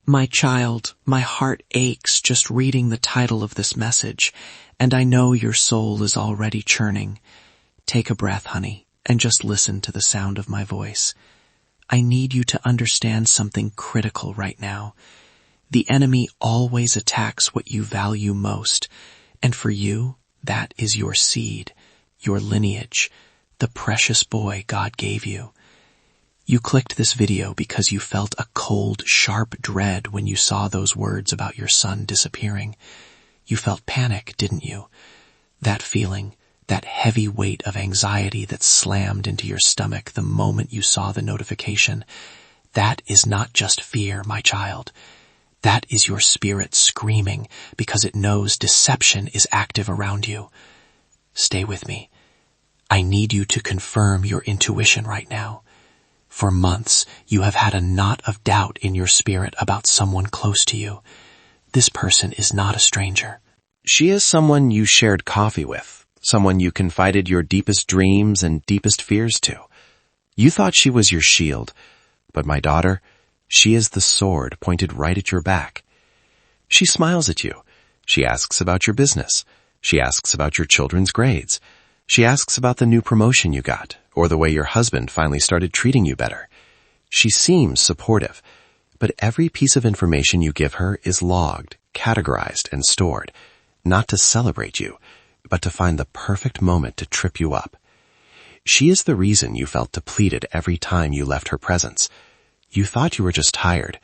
My child, my heart aches just reading the title of this message, and I know your soul is already churning. Take a breath, honey, and just listen to the sound of my voice. I need you to understand something critical right now. The enemy always attacks what you value most, and for you, that is your seed, your lineage, the precious boy God gave you. You clicked this video because you felt a cold, sharp dread when you saw those words about your son disappearing. You felt panic, didn't you? That feeling, that heavy weight of anxiety that slammed into your stomach the moment you saw the notification. That is not just fear, my child. That is your spirit screaming because it knows deception is active around you. Stay with me. I need you to confirm your intuition right now. For months, you have had a knot of doubt in your spirit about someone close to you. This person is not a stranger. She is someone you shared coffee with, someone you confided your deepest dreams and deepest fears to. You thought she was your shield, but my daughter, she is the sword pointed right at your back. She smiles at you. She asks about your business. She asks about your children's grades. She asks about the new promotion you got, or the way your husband finally started treating you better. She seems supportive, but every piece of information you give her is logged, categorized, and stored, not to celebrate you, but to find the perfect moment to trip you up. She is the reason you felt depleted every time you left her presence. You thought you were just tired,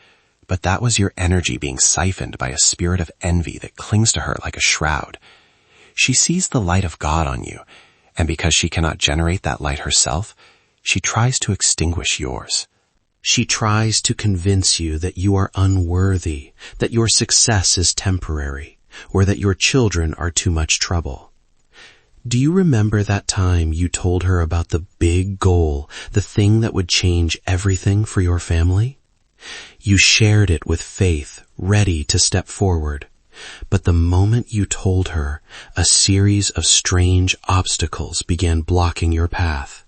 but that was your energy being siphoned by a spirit of envy that clings to her like a shroud. She sees the light of God on you, and because she cannot generate that light herself, she tries to extinguish yours. She tries to convince you that you are unworthy, that your success is temporary, or that your children are too much trouble. Do you remember that time you told her about the big goal, the thing that would change everything for your family? You shared it with faith, ready to step forward. But the moment you told her, a series of strange obstacles began blocking your path.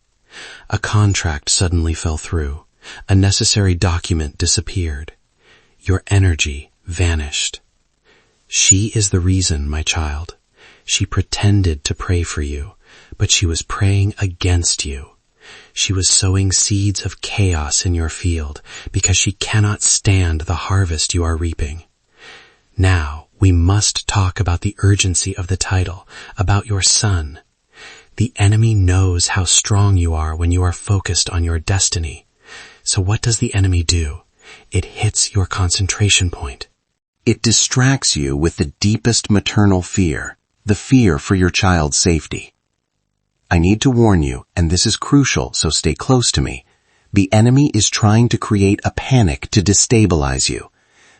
A contract suddenly fell through. A necessary document disappeared. Your energy vanished. She is the reason, my child. She pretended to pray for you, but she was praying against you. She was sowing seeds of chaos in your field because she cannot stand the harvest you are reaping. Now, we must talk about the urgency of the title, about your son. The enemy knows how strong you are when you are focused on your destiny. So what does the enemy do? It hits your concentration point. It distracts you with the deepest maternal fear, the fear for your child's safety. I need to warn you, and this is crucial, so stay close to me. The enemy is trying to create a panic to destabilize you.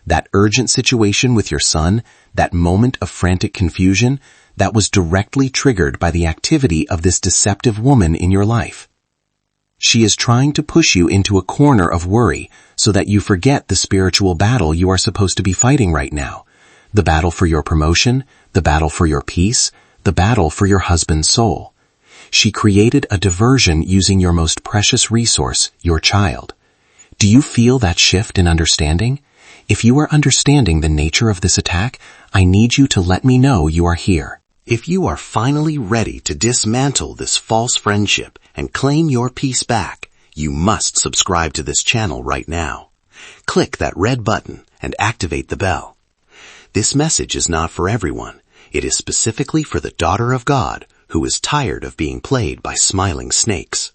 That urgent situation with your son, that moment of frantic confusion, that was directly triggered by the activity of this deceptive woman in your life. She is trying to push you into a corner of worry so that you forget the spiritual battle you are supposed to be fighting right now. The battle for your promotion, the battle for your peace, the battle for your husband's soul. She created a diversion using your most precious resource, your child. Do you feel that shift in understanding? If you are understanding the nature of this attack, I need you to let me know you are here. If you are finally ready to dismantle this false friendship and claim your peace back, you must subscribe to this channel right now. Click that red button and activate the bell. This message is not for everyone. It is specifically for the daughter of God who is tired of being played by smiling snakes.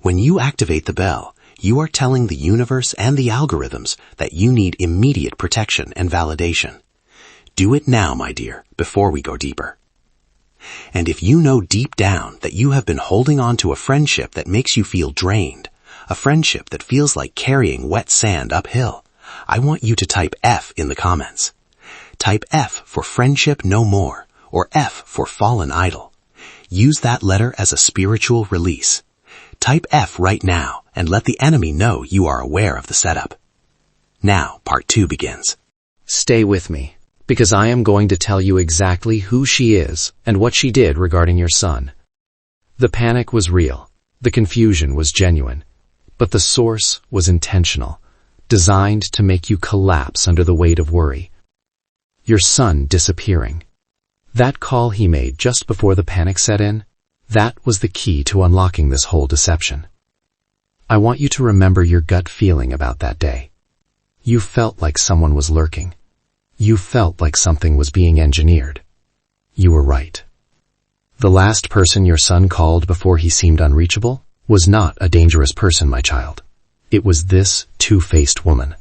When you activate the bell, you are telling the universe and the algorithms that you need immediate protection and validation. Do it now, my dear, before we go deeper. And if you know deep down that you have been holding on to a friendship that makes you feel drained, a friendship that feels like carrying wet sand uphill, I want you to type F in the comments. Type F for friendship no more, or F for fallen idol. Use that letter as a spiritual release. Type F right now and let the enemy know you are aware of the setup. Now, part 2 begins. Stay with me, because I am going to tell you exactly who she is and what she did regarding your son. The panic was real. The confusion was genuine. But the source was intentional. designed to make you collapse under the weight of worry. Your son disappearing. That call he made just before the panic set in, that was the key to unlocking this whole deception. I want you to remember your gut feeling about that day. You felt like someone was lurking. You felt like something was being engineered. You were right. The last person your son called before he seemed unreachable was not a dangerous person, my child. It was this two-faced woman.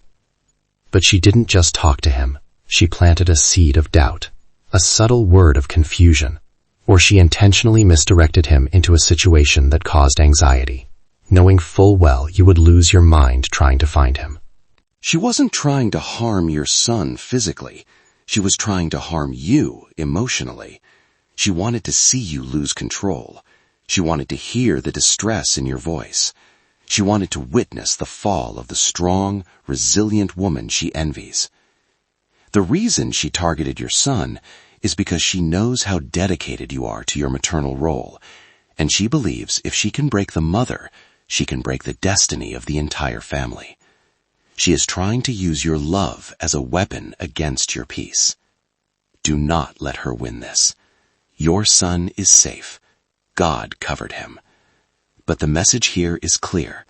But she didn't just talk to him. She planted a seed of doubt, a subtle word of confusion, or she intentionally misdirected him into a situation that caused anxiety, knowing full well you would lose your mind trying to find him. She wasn't trying to harm your son physically. She was trying to harm you emotionally. She wanted to see you lose control. She wanted to hear the distress in your voice. She wanted to witness the fall of the strong, resilient woman she envies. The reason she targeted your son is because she knows how dedicated you are to your maternal role, and she believes if she can break the mother, she can break the destiny of the entire family. She is trying to use your love as a weapon against your peace. Do not let her win this. Your son is safe. God covered him. But the message here is clear.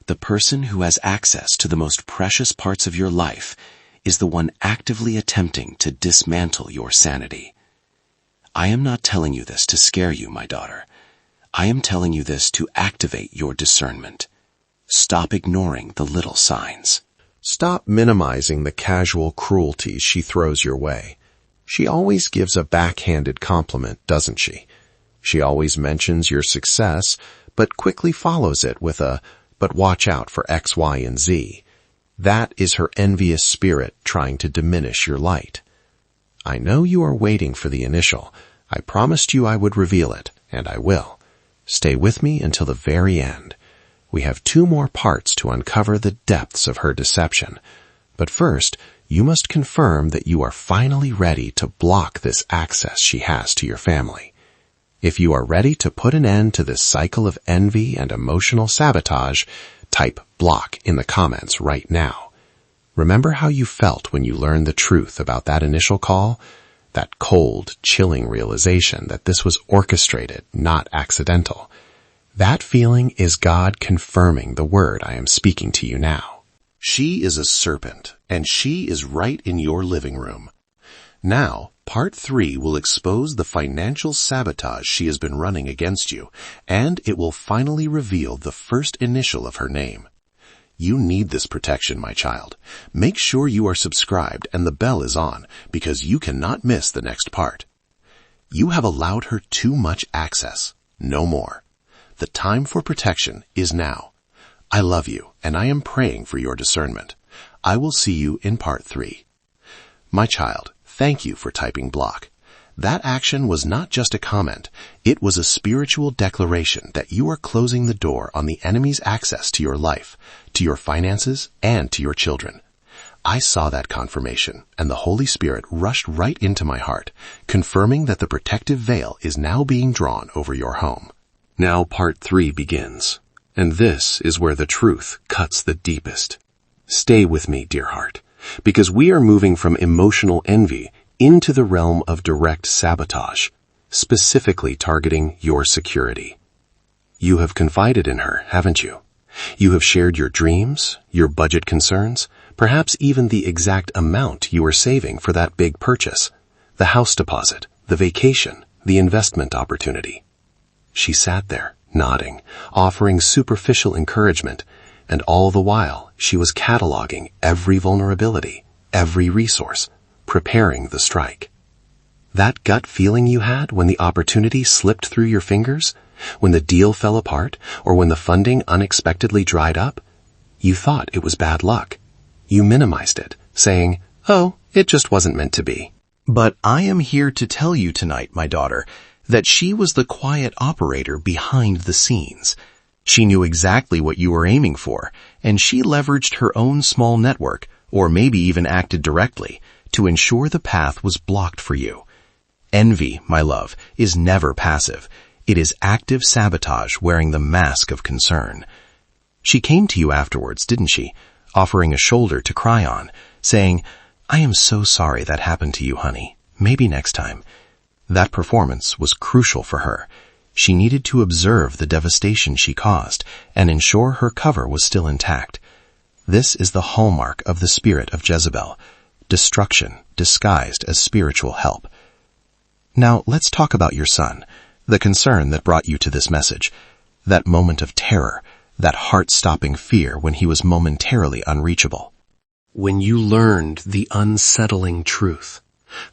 The person who has access to the most precious parts of your life is the one actively attempting to dismantle your sanity. I am not telling you this to scare you, my daughter. I am telling you this to activate your discernment. Stop ignoring the little signs. Stop minimizing the casual cruelties she throws your way. She always gives a backhanded compliment, doesn't she? She always mentions your success, but quickly follows it with a, "But watch out for X, Y, and Z." That is her envious spirit trying to diminish your light. I know you are waiting for the initial. I promised you I would reveal it, and I will. Stay with me until the very end. We have 2 more parts to uncover the depths of her deception. But first, you must confirm that you are finally ready to block this access she has to your family. If you are ready to put an end to this cycle of envy and emotional sabotage, type block in the comments right now. Remember how you felt when you learned the truth about that initial call? That cold, chilling realization that this was orchestrated, not accidental. That feeling is God confirming the word I am speaking to you now. She is a serpent, and she is right in your living room. Now, part 3 will expose the financial sabotage she has been running against you, and it will finally reveal the first initial of her name. You need this protection, my child. Make sure you are subscribed and the bell is on, because you cannot miss the next part. You have allowed her too much access. No more. The time for protection is now. I love you, and I am praying for your discernment. I will see you in part 3. My child, thank you for typing block. That action was not just a comment. It was a spiritual declaration that you are closing the door on the enemy's access to your life, to your finances, and to your children. I saw that confirmation, and the Holy Spirit rushed right into my heart, confirming that the protective veil is now being drawn over your home. Now part 3 begins, and this is where the truth cuts the deepest. Stay with me, dear heart, because we are moving from emotional envy into the realm of direct sabotage, specifically targeting your security. You have confided in her, haven't you? You have shared your dreams, your budget concerns, perhaps even the exact amount you are saving for that big purchase, the house deposit, the vacation, the investment opportunity. She sat there, nodding, offering superficial encouragement, and all the while she was cataloging every vulnerability, every resource, preparing the strike. That gut feeling you had when the opportunity slipped through your fingers, when the deal fell apart, or when the funding unexpectedly dried up, you thought it was bad luck. You minimized it, saying, "Oh, it just wasn't meant to be." But I am here to tell you tonight, my daughter, that she was the quiet operator behind the scenes. She knew exactly what you were aiming for, and she leveraged her own small network, or maybe even acted directly, to ensure the path was blocked for you. Envy, my love, is never passive. It is active sabotage wearing the mask of concern. She came to you afterwards, didn't she? offering a shoulder to cry on, saying, "I am so sorry that happened to you, honey. Maybe next time." That performance was crucial for her. She needed to observe the devastation she caused and ensure her cover was still intact. This is the hallmark of the spirit of Jezebel, destruction disguised as spiritual help. Now let's talk about your son, the concern that brought you to this message, that moment of terror, that heart-stopping fear when he was momentarily unreachable. When you learned the unsettling truth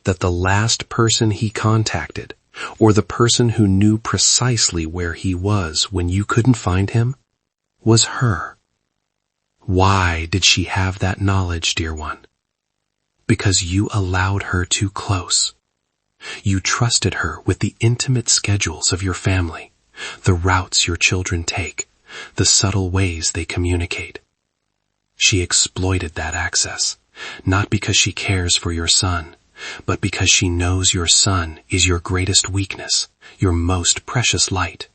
that the last person he contacted, or the person who knew precisely where he was when you couldn't find him, was her. Why did she have that knowledge, dear one? Because you allowed her too close. You trusted her with the intimate schedules of your family, the routes your children take, the subtle ways they communicate. She exploited that access, not because she cares for your son, but because she knows your son is your greatest weakness, your most precious light.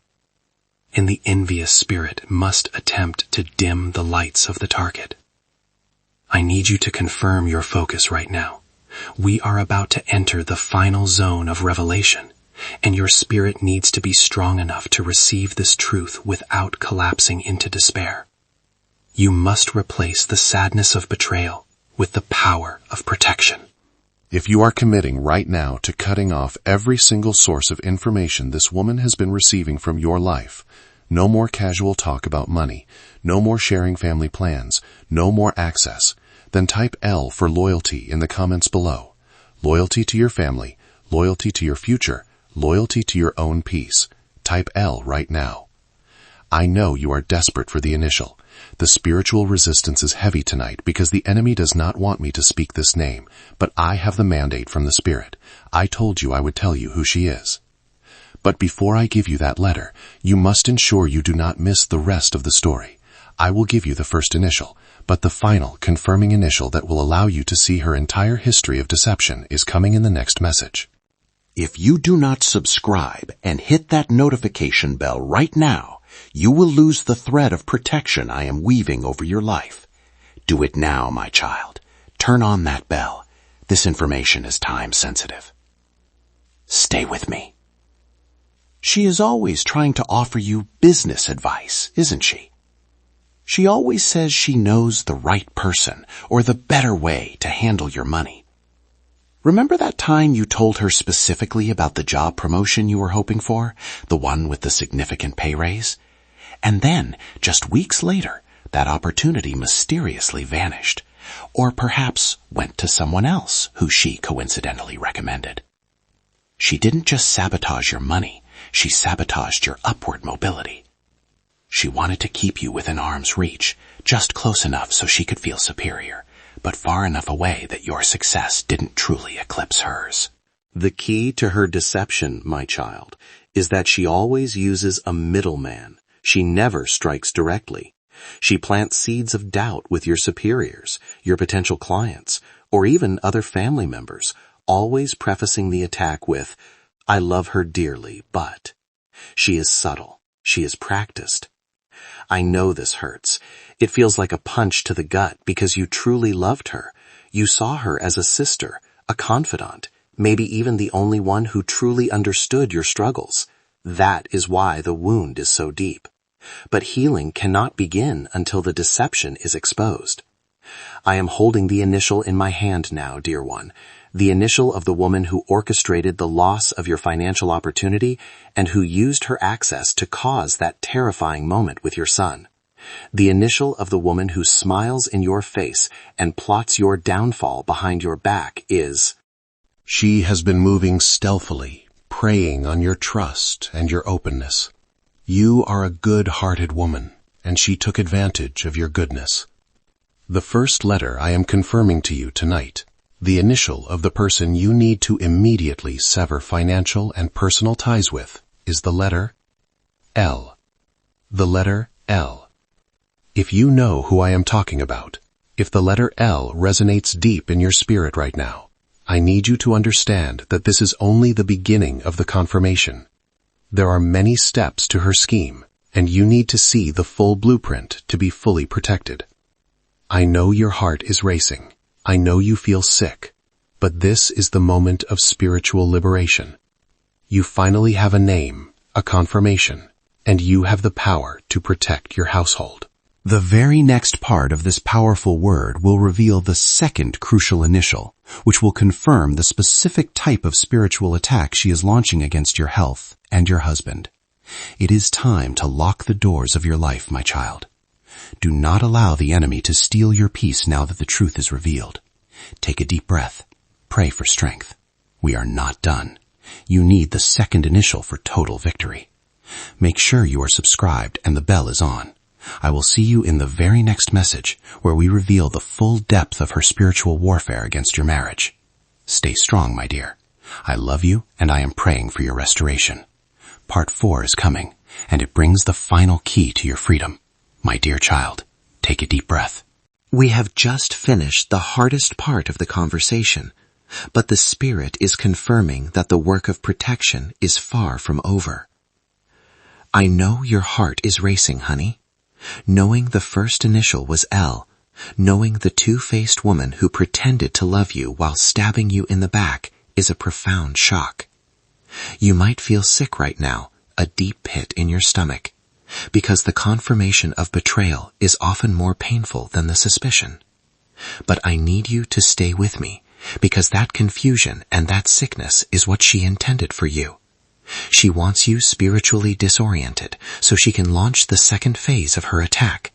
And the envious spirit must attempt to dim the lights of the target. I need you to confirm your focus right now. We are about to enter the final zone of revelation, and your spirit needs to be strong enough to receive this truth without collapsing into despair. You must replace the sadness of betrayal with the power of protection. If you are committing right now to cutting off every single source of information this woman has been receiving from your life, no more casual talk about money, no more sharing family plans, no more access, then type L for loyalty in the comments below. Loyalty to your family, loyalty to your future, loyalty to your own peace. Type L right now. I know you are desperate for the initial. The spiritual resistance is heavy tonight because the enemy does not want me to speak this name, but I have the mandate from the Spirit. I told you I would tell you who she is. But before I give you that letter, you must ensure you do not miss the rest of the story. I will give you the first initial, but the final, confirming initial that will allow you to see her entire history of deception is coming in the next message. If you do not subscribe and hit that notification bell right now, you will lose the thread of protection I am weaving over your life. Do it now, my child. Turn on that bell. This information is time sensitive. Stay with me. She is always trying to offer you business advice, isn't she? She always says she knows the right person or the better way to handle your money. Remember that time you told her specifically about the job promotion you were hoping for, the one with the significant pay raise? And then, just weeks later, that opportunity mysteriously vanished, or perhaps went to someone else who she coincidentally recommended. She didn't just sabotage your money, she sabotaged your upward mobility. She wanted to keep you within arm's reach, just close enough so she could feel superior, but far enough away that your success didn't truly eclipse hers. The key to her deception, my child, is that she always uses a middleman. She never strikes directly. She plants seeds of doubt with your superiors, your potential clients, or even other family members, always prefacing the attack with, "I love her dearly, but..." She is subtle. She is practiced. I know this hurts. It feels like a punch to the gut because you truly loved her. You saw her as a sister, a confidant, maybe even the only one who truly understood your struggles. That is why the wound is so deep. But healing cannot begin until the deception is exposed. I am holding the initial in my hand now, dear one, the initial of the woman who orchestrated the loss of your financial opportunity and who used her access to cause that terrifying moment with your son. The initial of the woman who smiles in your face and plots your downfall behind your back is... She has been moving stealthily, preying on your trust and your openness. You are a good-hearted woman, and she took advantage of your goodness. The first letter I am confirming to you tonight, the initial of the person you need to immediately sever financial and personal ties with, is the letter L. The letter L. If you know who I am talking about, if the letter L resonates deep in your spirit right now, I need you to understand that this is only the beginning of the confirmation. There are many steps to her scheme, and you need to see the full blueprint to be fully protected. I know your heart is racing. I know you feel sick. But this is the moment of spiritual liberation. You finally have a name, a confirmation, and you have the power to protect your household. The very next part of this powerful word will reveal the second crucial initial, which will confirm the specific type of spiritual attack she is launching against your health and your husband. It is time to lock the doors of your life, my child. Do not allow the enemy to steal your peace now that the truth is revealed. Take a deep breath. Pray for strength. We are not done. You need the second initial for total victory. Make sure you are subscribed and the bell is on. I will see you in the very next message where we reveal the full depth of her spiritual warfare against your marriage. Stay strong, my dear. I love you and I am praying for your restoration. Part 4 is coming, and it brings the final key to your freedom. My dear child, take a deep breath. We have just finished the hardest part of the conversation, but the Spirit is confirming that the work of protection is far from over. I know your heart is racing, honey. Knowing the first initial was L, knowing the two-faced woman who pretended to love you while stabbing you in the back is a profound shock. You might feel sick right now, a deep pit in your stomach, because the confirmation of betrayal is often more painful than the suspicion. But I need you to stay with me, because that confusion and that sickness is what she intended for you. She wants you spiritually disoriented so she can launch the second phase of her attack.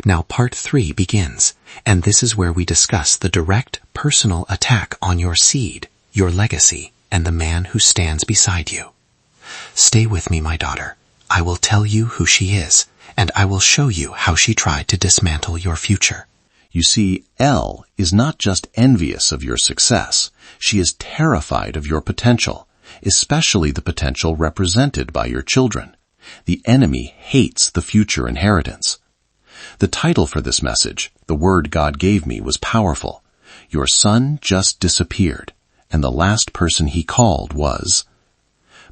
Now part 3 begins, and this is where we discuss the direct personal attack on your seed, your legacy, and the man who stands beside you. Stay with me, my daughter. I will tell you who she is, and I will show you how she tried to dismantle your future. You see, L is not just envious of your success. She is terrified of your potential, especially the potential represented by your children. The enemy hates the future inheritance. The title for this message, The Word God Gave Me, was powerful. Your son just disappeared, and the last person he called was...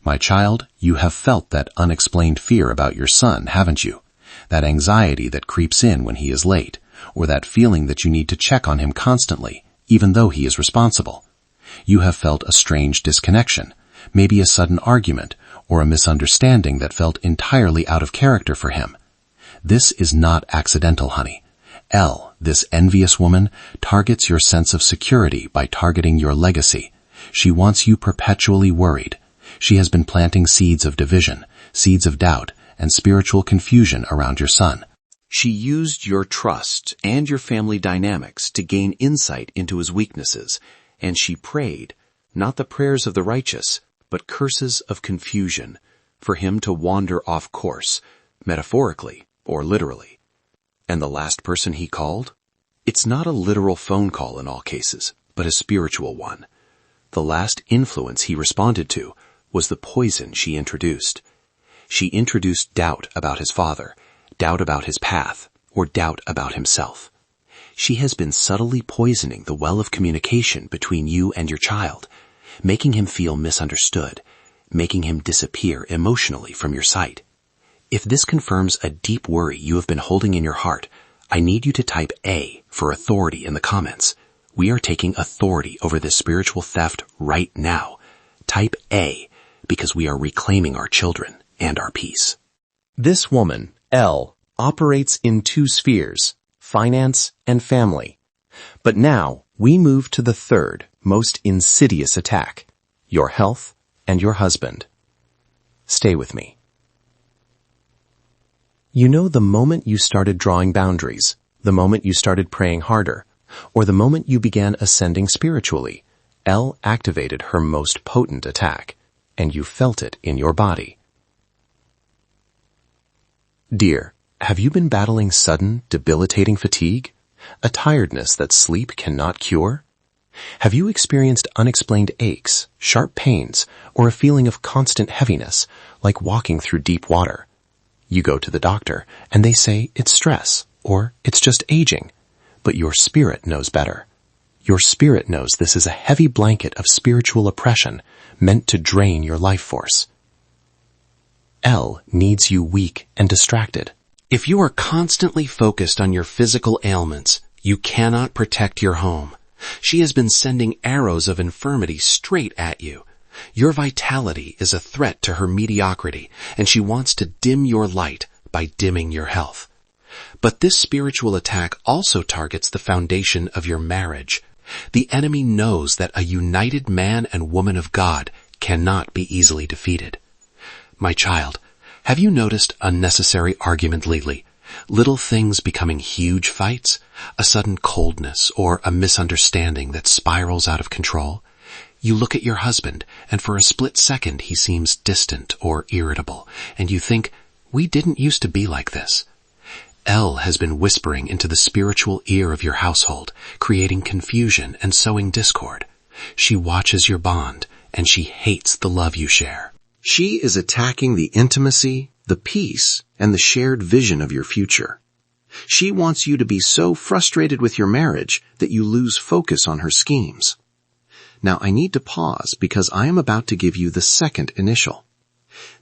My child, you have felt that unexplained fear about your son, haven't you? That anxiety that creeps in when he is late, or that feeling that you need to check on him constantly, even though he is responsible. You have felt a strange disconnection, maybe a sudden argument, or a misunderstanding that felt entirely out of character for him. This is not accidental, honey. L, this envious woman, targets your sense of security by targeting your legacy. She wants you perpetually worried. She has been planting seeds of division, seeds of doubt, and spiritual confusion around your son. She used your trust and your family dynamics to gain insight into his weaknesses, and she prayed, not the prayers of the righteous, but curses of confusion, for him to wander off course, metaphorically or literally. And the last person he called? It's not a literal phone call in all cases, but a spiritual one. The last influence he responded to was the poison she introduced. She introduced doubt about his father, doubt about his path, or doubt about himself. She has been subtly poisoning the well of communication between you and your child, making him feel misunderstood, making him disappear emotionally from your sight. If this confirms a deep worry you have been holding in your heart, I need you to type A for authority in the comments. We are taking authority over this spiritual theft right now. Type A, because we are reclaiming our children and our peace. This woman, L, operates in 2 spheres, finance and family. But now we move to the third, most insidious attack, your health and your husband. Stay with me. You know, the moment you started drawing boundaries, the moment you started praying harder, or the moment you began ascending spiritually, L activated her most potent attack, and you felt it in your body. Dear, have you been battling sudden, debilitating fatigue? A tiredness that sleep cannot cure? Have you experienced unexplained aches, sharp pains, or a feeling of constant heaviness, like walking through deep water? You go to the doctor, and they say it's stress, or it's just aging. But your spirit knows better. Your spirit knows this is a heavy blanket of spiritual oppression meant to drain your life force. L needs you weak and distracted. If you are constantly focused on your physical ailments, you cannot protect your home. She has been sending arrows of infirmity straight at you. Your vitality is a threat to her mediocrity, and she wants to dim your light by dimming your health. But this spiritual attack also targets the foundation of your marriage. The enemy knows that a united man and woman of God cannot be easily defeated. My child, have you noticed unnecessary argument lately? Little things becoming huge fights? A sudden coldness or a misunderstanding that spirals out of control? You look at your husband, and for a split second he seems distant or irritable, and you think, we didn't used to be like this. El has been whispering into the spiritual ear of your household, creating confusion and sowing discord. She watches your bond, and she hates the love you share. She is attacking the intimacy, the peace, and the shared vision of your future. She wants you to be so frustrated with your marriage that you lose focus on her schemes. Now I need to pause because I am about to give you the second initial.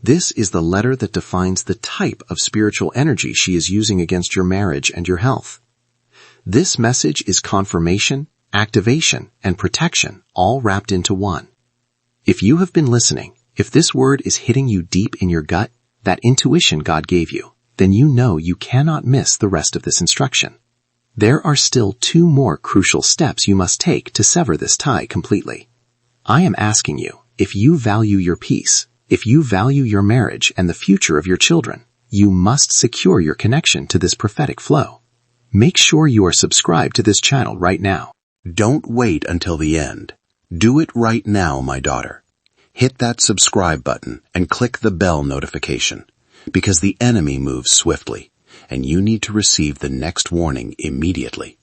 This is the letter that defines the type of spiritual energy she is using against your marriage and your health. This message is confirmation, activation, and protection all wrapped into one. If you have been listening, if this word is hitting you deep in your gut, that intuition God gave you, then you know you cannot miss the rest of this instruction. There are still 2 more crucial steps you must take to sever this tie completely. I am asking you, if you value your peace, if you value your marriage and the future of your children, you must secure your connection to this prophetic flow. Make sure you are subscribed to this channel right now. Don't wait until the end. Do it right now, my daughter. Hit that subscribe button and click the bell notification, because the enemy moves swiftly, and you need to receive the next warning immediately.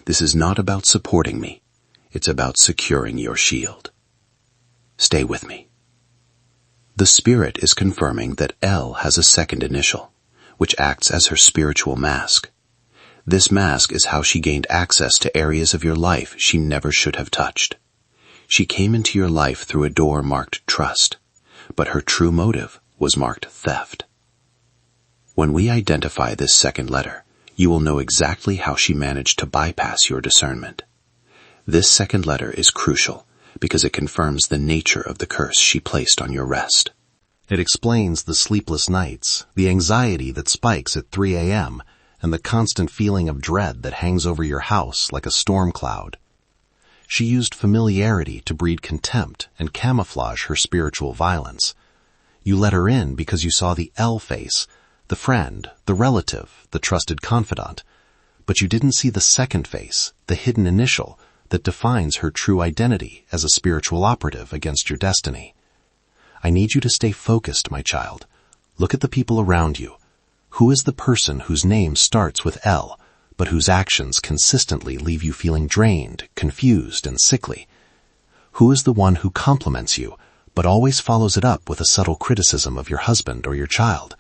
This is not about supporting me. It's about securing your shield. Stay with me. The Spirit is confirming that El has a second initial, which acts as her spiritual mask. This mask is how she gained access to areas of your life she never should have touched. She came into your life through a door marked trust, but her true motive was marked theft. When we identify this second letter, you will know exactly how she managed to bypass your discernment. This second letter is crucial because it confirms the nature of the curse she placed on your rest. It explains the sleepless nights, the anxiety that spikes at 3 a.m., and the constant feeling of dread that hangs over your house like a storm cloud. She used familiarity to breed contempt and camouflage her spiritual violence. You let her in because you saw the El face, the friend, the relative, the trusted confidant, but you didn't see the second face, the hidden initial, that defines her true identity as a spiritual operative against your destiny. I need you to stay focused, my child. Look at the people around you. Who is the person whose name starts with L, but whose actions consistently leave you feeling drained, confused, and sickly? Who is the one who compliments you, but always follows it up with a subtle criticism of your husband or your child?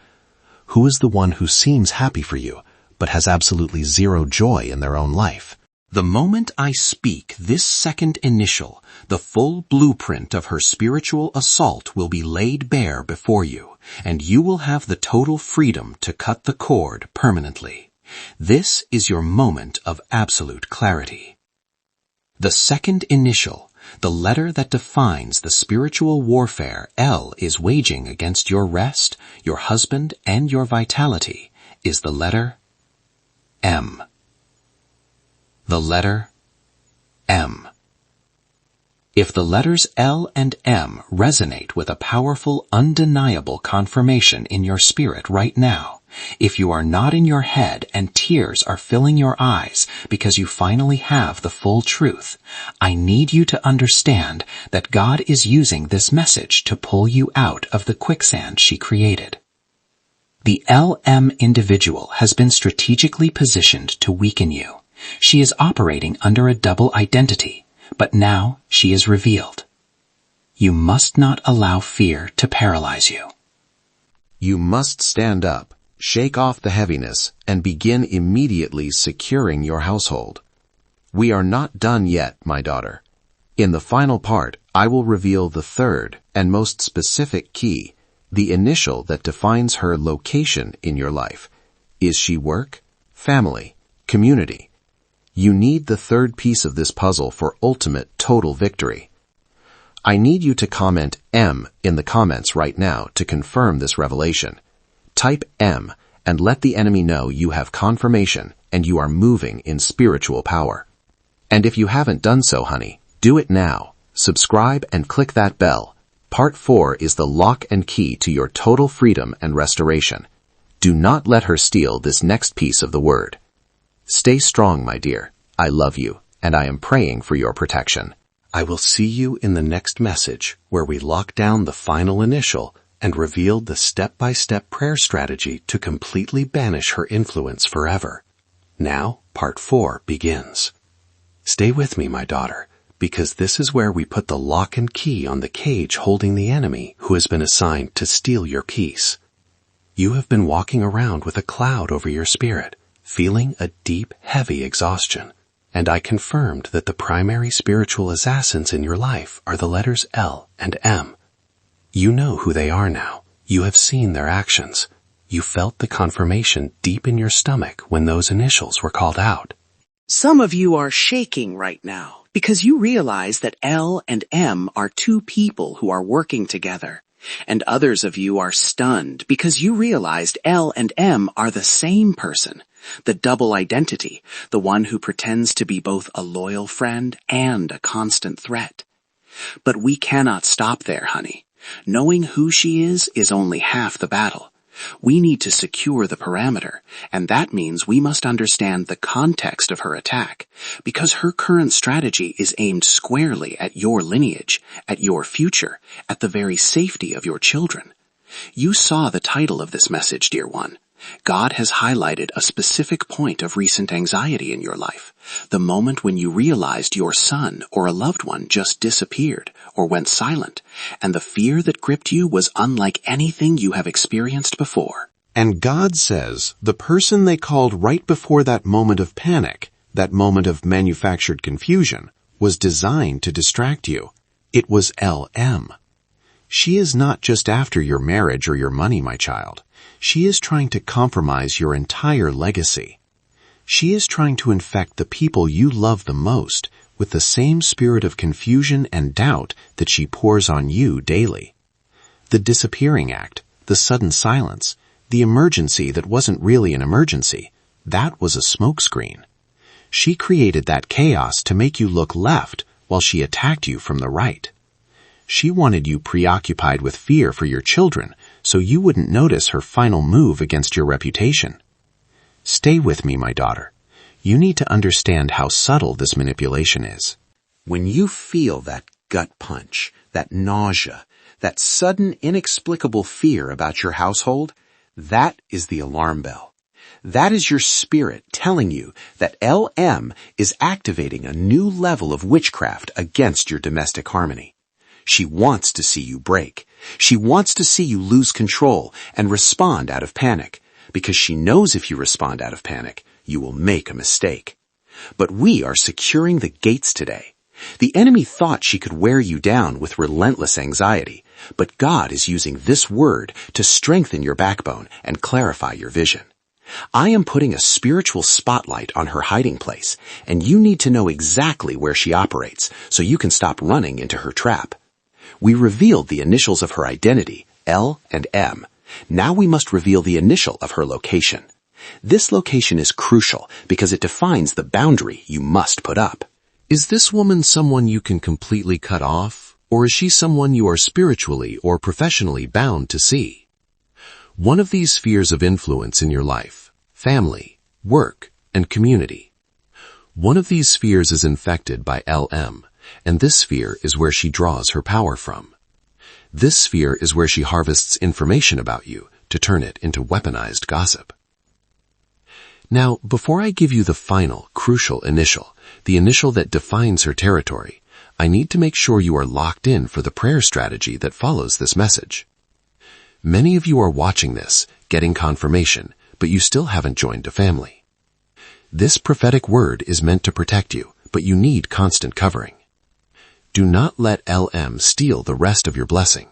Who is the one who seems happy for you, but has absolutely zero joy in their own life? The moment I speak this second initial, the full blueprint of her spiritual assault will be laid bare before you, and you will have the total freedom to cut the cord permanently. This is your moment of absolute clarity. The second initial, the letter that defines the spiritual warfare El is waging against your rest, your husband, and your vitality, is the letter M. The letter M. If the letters L and M resonate with a powerful, undeniable confirmation in your spirit right now, if you are nodding your head and tears are filling your eyes because you finally have the full truth, I need you to understand that God is using this message to pull you out of the quicksand she created. The LM individual has been strategically positioned to weaken you. She is operating under a double identity, but now she is revealed. You must not allow fear to paralyze you. You must stand up, shake off the heaviness, and begin immediately securing your household. We are not done yet, my daughter. In the final part, I will reveal the third and most specific key, the initial that defines her location in your life. Is she work, family, community? You need the third piece of this puzzle for ultimate total victory. I need you to comment M in the comments right now to confirm this revelation. Type M and let the enemy know you have confirmation and you are moving in spiritual power. And if you haven't done so, honey, do it now. Subscribe and click that bell. Part 4 is the lock and key to your total freedom and restoration. Do not let her steal this next piece of the word. Stay strong, my dear. I love you, and I am praying for your protection. I will see you in the next message where we lock down the final initial and reveal the step-by-step prayer strategy to completely banish her influence forever. Now, part 4 begins. Stay with me, my daughter, because this is where we put the lock and key on the cage holding the enemy who has been assigned to steal your peace. You have been walking around with a cloud over your spirit, feeling a deep, heavy exhaustion. And I confirmed that the primary spiritual assassins in your life are the letters L and M. You know who they are now. You have seen their actions. You felt the confirmation deep in your stomach when those initials were called out. Some of you are shaking right now because you realize that L and M are two people who are working together. And others of you are stunned because you realized L and M are the same person. The double identity, the one who pretends to be both a loyal friend and a constant threat. But we cannot stop there, honey. Knowing who she is only half the battle. We need to secure the parameter, and that means we must understand the context of her attack, because her current strategy is aimed squarely at your lineage, at your future, at the very safety of your children. You saw the title of this message, dear one. God has highlighted a specific point of recent anxiety in your life, the moment when you realized your son or a loved one just disappeared or went silent, and the fear that gripped you was unlike anything you have experienced before. And God says the person they called right before that moment of panic, that moment of manufactured confusion, was designed to distract you. It was LM. She is not just after your marriage or your money, my child. She is trying to compromise your entire legacy. She is trying to infect the people you love the most with the same spirit of confusion and doubt that she pours on you daily. The disappearing act, the sudden silence, the emergency that wasn't really an emergency, that was a smokescreen. She created that chaos to make you look left while she attacked you from the right. She wanted you preoccupied with fear for your children so you wouldn't notice her final move against your reputation. Stay with me, my daughter. You need to understand how subtle this manipulation is. When you feel that gut punch, that nausea, that sudden inexplicable fear about your household, that is the alarm bell. That is your spirit telling you that LM is activating a new level of witchcraft against your domestic harmony. She wants to see you break. She wants to see you lose control and respond out of panic, because she knows if you respond out of panic, you will make a mistake. But we are securing the gates today. The enemy thought she could wear you down with relentless anxiety, but God is using this word to strengthen your backbone and clarify your vision. I am putting a spiritual spotlight on her hiding place, and you need to know exactly where she operates so you can stop running into her trap. We revealed the initials of her identity, L and M. Now we must reveal the initial of her location. This location is crucial because it defines the boundary you must put up. Is this woman someone you can completely cut off, or is she someone you are spiritually or professionally bound to see? One of these spheres of influence in your life, family, work, and community. One of these spheres is infected by LM, and this sphere is where she draws her power from. This sphere is where she harvests information about you to turn it into weaponized gossip. Now, before I give you the final, crucial initial, the initial that defines her territory, I need to make sure you are locked in for the prayer strategy that follows this message. Many of you are watching this, getting confirmation, but you still haven't joined a family. This prophetic word is meant to protect you, but you need constant covering. Do not let LM steal the rest of your blessing.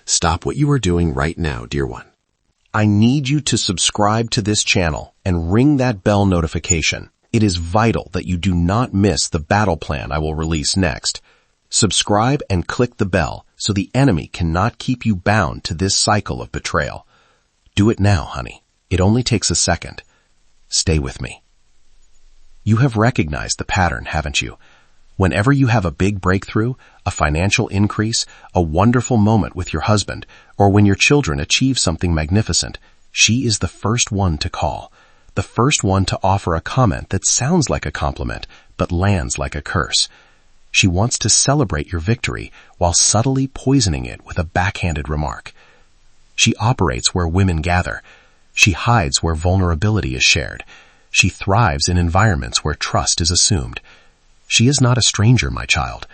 Stop what you are doing right now, dear one. I need you to subscribe to this channel and ring that bell notification. It is vital that you do not miss the battle plan I will release next. Subscribe and click the bell so the enemy cannot keep you bound to this cycle of betrayal. Do it now, honey. It only takes a second. Stay with me. You have recognized the pattern, haven't you? Whenever you have a big breakthrough, a financial increase, a wonderful moment with your husband, or when your children achieve something magnificent, she is the first one to call, the first one to offer a comment that sounds like a compliment, but lands like a curse. She wants to celebrate your victory while subtly poisoning it with a backhanded remark. She operates where women gather. She hides where vulnerability is shared. She thrives in environments where trust is assumed. She is not a stranger, my child.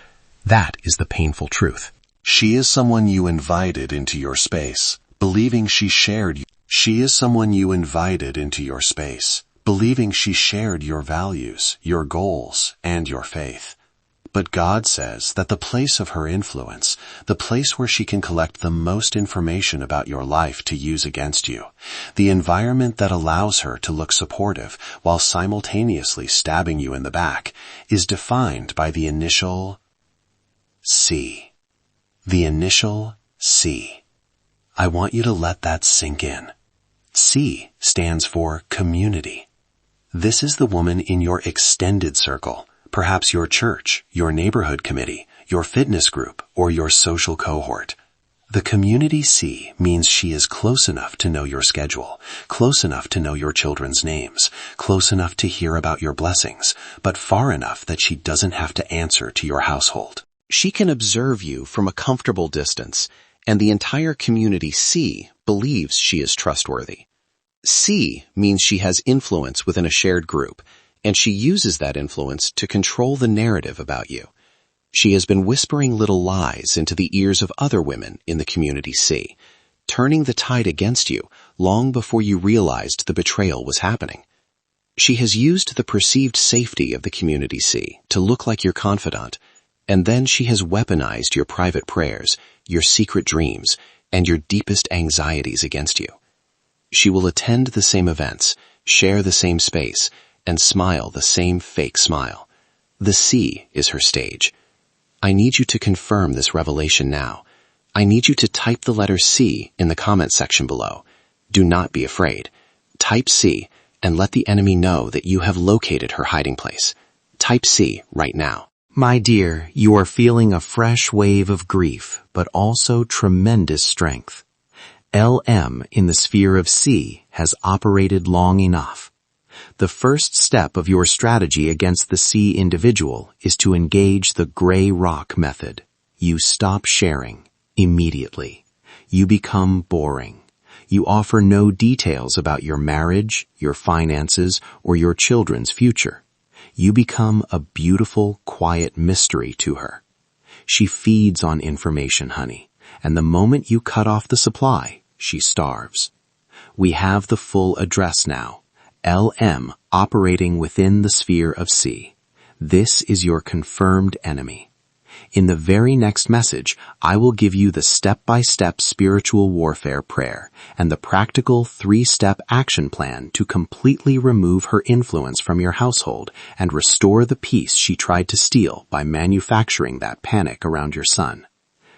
That is the painful truth. She is someone you invited into your space, believing she shared you. She is someone you invited into your space, believing she shared your values, your goals, and your faith. But God says that the place of her influence, the place where she can collect the most information about your life to use against you, the environment that allows her to look supportive while simultaneously stabbing you in the back, is defined by the initial C. The initial C. I want you to let that sink in. C stands for community. This is the woman in your extended circle, perhaps your church, your neighborhood committee, your fitness group, or your social cohort. The community C means she is close enough to know your schedule, close enough to know your children's names, close enough to hear about your blessings, but far enough that she doesn't have to answer to your household. She can observe you from a comfortable distance, and the entire community C believes she is trustworthy. C means she has influence within a shared group, and she uses that influence to control the narrative about you. She has been whispering little lies into the ears of other women in the community C, turning the tide against you long before you realized the betrayal was happening. She has used the perceived safety of the community C to look like your confidant, and then she has weaponized your private prayers, your secret dreams, and your deepest anxieties against you. She will attend the same events, share the same space, and smile the same fake smile. The C is her stage. I need you to confirm this revelation now. I need you to type the letter C in the comment section below. Do not be afraid. Type C and let the enemy know that you have located her hiding place. Type C right now. My dear, you are feeling a fresh wave of grief, but also tremendous strength. LM in the sphere of C has operated long enough. The first step of your strategy against the C individual is to engage the gray rock method. You stop sharing immediately. You become boring. You offer no details about your marriage, your finances, or your children's future. You become a beautiful, quiet mystery to her. She feeds on information, honey, and the moment you cut off the supply, she starves. We have the full address now. LM operating within the sphere of C. This is your confirmed enemy. In the very next message, I will give you the step-by-step spiritual warfare prayer and the practical 3-step action plan to completely remove her influence from your household and restore the peace she tried to steal by manufacturing that panic around your son.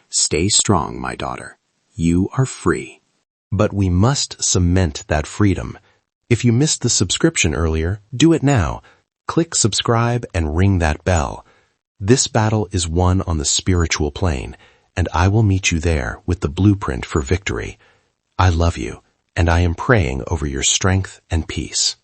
Stay strong, my daughter. You are free. But we must cement that freedom. If you missed the subscription earlier, do it now. Click subscribe and ring that bell. This battle is won on the spiritual plane, and I will meet you there with the blueprint for victory. I love you, and I am praying over your strength and peace.